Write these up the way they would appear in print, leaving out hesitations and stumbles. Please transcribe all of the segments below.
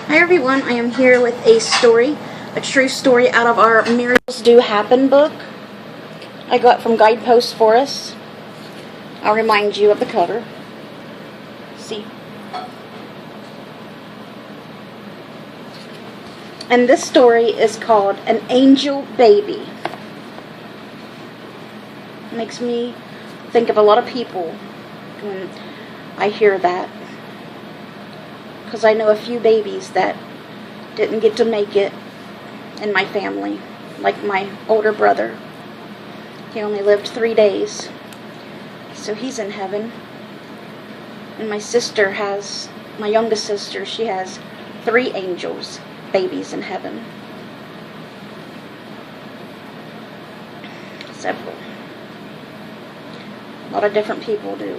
Hi everyone, I am here with a story, a true story out of our Miracles Do Happen book I got from Guidepost for us. I'll remind you of the cover. See? And this story is called An Angel Baby. It makes me think of a lot of people when I hear that. Because I know a few babies that didn't get to make it in my family. Like my older brother. He only lived 3 days. So he's in heaven. And my sister has, my youngest sister, she has 3 angels, babies in heaven. Several. A lot of different people do.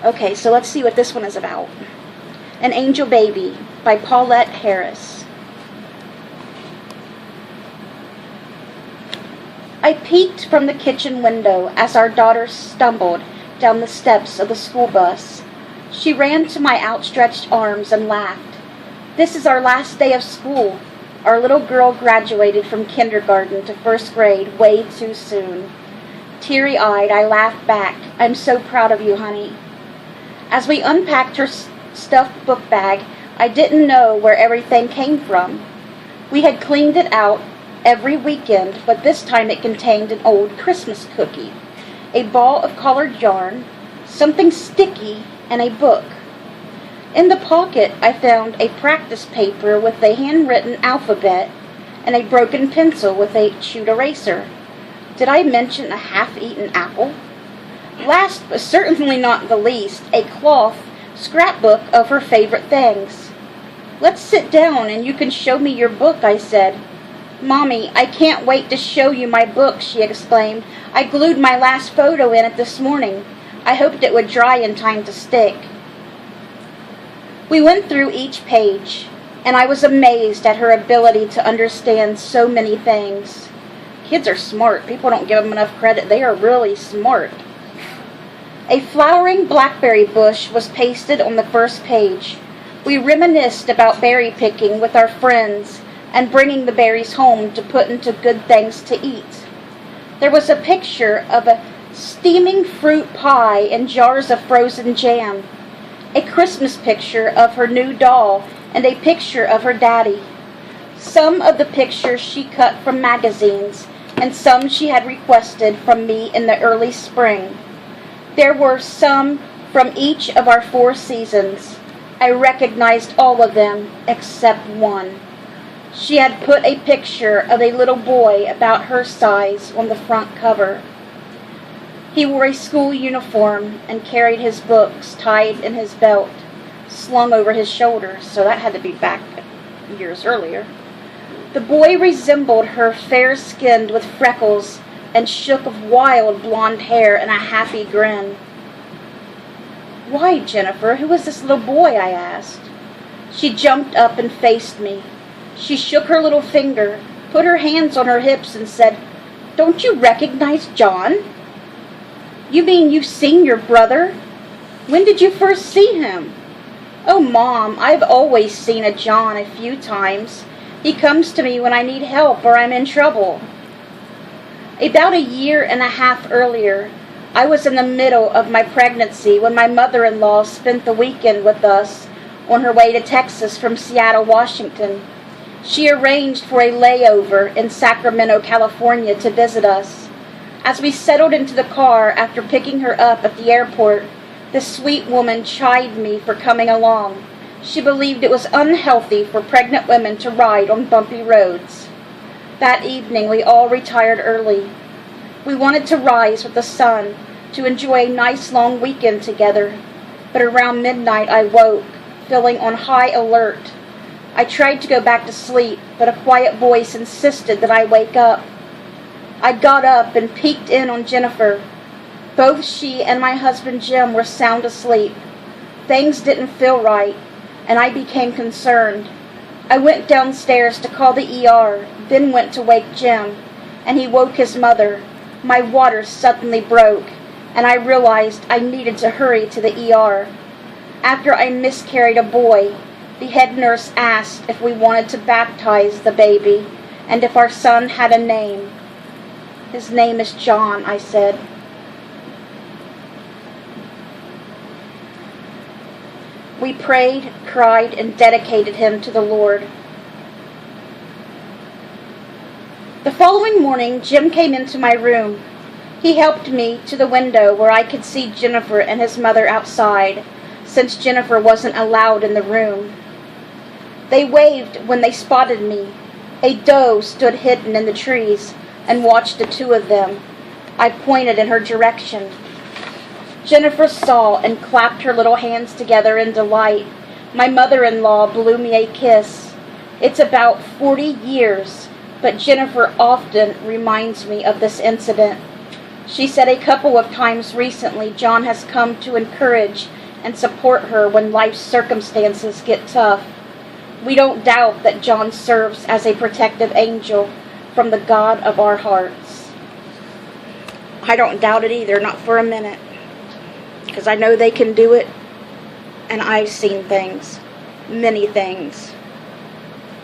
Okay, so let's see what this one is about. An Angel Baby by Paulette Harris. I peeked from the kitchen window as our daughter stumbled down the steps of the school bus. She ran to my outstretched arms and laughed. This is our last day of school. Our little girl graduated from kindergarten to first grade way too soon. Teary-eyed, I laughed back. I'm so proud of you, honey. As we unpacked her stuffed book bag, I didn't know where everything came from. We had cleaned it out every weekend, but this time it contained an old Christmas cookie, a ball of colored yarn, something sticky, and a book. In the pocket, I found a practice paper with a handwritten alphabet and a broken pencil with a chewed eraser. Did I mention a half-eaten apple? Last, but certainly not the least, a cloth scrapbook of her favorite things. Let's sit down and you can show me your book, I said. Mommy, I can't wait to show you my book, she exclaimed. I glued my last photo in it this morning. I hoped it would dry in time to stick. We went through each page, and I was amazed at her ability to understand so many things. Kids are smart. People don't give them enough credit. They are really smart. A flowering blackberry bush was pasted on the first page. We reminisced about berry picking with our friends and bringing the berries home to put into good things to eat. There was a picture of a steaming fruit pie and jars of frozen jam, a Christmas picture of her new doll, and a picture of her daddy. Some of the pictures she cut from magazines, and some she had requested from me in the early spring. There were some from each of our 4 seasons. I recognized all of them except one. She had put a picture of a little boy about her size on the front cover. He wore a school uniform and carried his books tied in his belt, slung over his shoulders, so that had to be back years earlier. The boy resembled her, fair-skinned with freckles and shook of wild blonde hair and a happy grin. Why, Jennifer, who is this little boy? I asked. She jumped up and faced me. She shook her little finger, put her hands on her hips, and said, Don't you recognize John? You mean you've seen your brother? When did you first see him? Oh, Mom, I've always seen a John a few times. He comes to me when I need help or I'm in trouble. About 1.5 years earlier, I was in the middle of my pregnancy when my mother-in-law spent the weekend with us on her way to Texas from Seattle, Washington. She arranged for a layover in Sacramento, California to visit us. As we settled into the car after picking her up at the airport, the sweet woman chided me for coming along. She believed it was unhealthy for pregnant women to ride on bumpy roads. That evening, we all retired early. We wanted to rise with the sun to enjoy a nice long weekend together, but around midnight I woke, feeling on high alert. I tried to go back to sleep, but a quiet voice insisted that I wake up. I got up and peeked in on Jennifer. Both she and my husband Jim were sound asleep. Things didn't feel right, and I became concerned. I went downstairs to call the ER, then went to wake Jim, and he woke his mother. My water suddenly broke, and I realized I needed to hurry to the ER. After I miscarried a boy, the head nurse asked if we wanted to baptize the baby and if our son had a name. His name is John, I said. We prayed, cried, and dedicated him to the Lord. The following morning, Jim came into my room. He helped me to the window where I could see Jennifer and his mother outside, since Jennifer wasn't allowed in the room. They waved when they spotted me. A doe stood hidden in the trees and watched the two of them. I pointed in her direction. Jennifer saw and clapped her little hands together in delight. My mother-in-law blew me a kiss. It's about 40 years, but Jennifer often reminds me of this incident. She said a couple of times recently John has come to encourage and support her when life's circumstances get tough. We don't doubt that John serves as a protective angel from the God of our hearts. I don't doubt it either, not for a minute, because I know they can do it, and I've seen things, many things.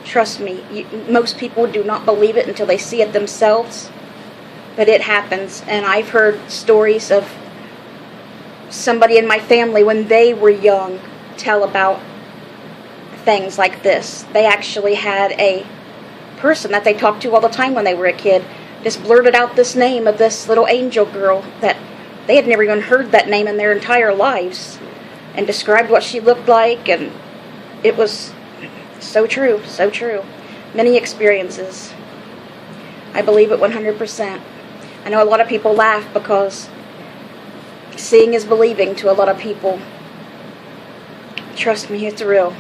Trust me, most people do not believe it until they see it themselves, but it happens. And I've heard stories of somebody in my family when they were young tell about things like this. They actually had a person that they talked to all the time when they were a kid just blurted out this name of this little angel girl that they had never even heard that name in their entire lives, and described what she looked like, and it was so true, so true. Many experiences. I believe it 100%. I know a lot of people laugh because seeing is believing to a lot of people. Trust me, it's real.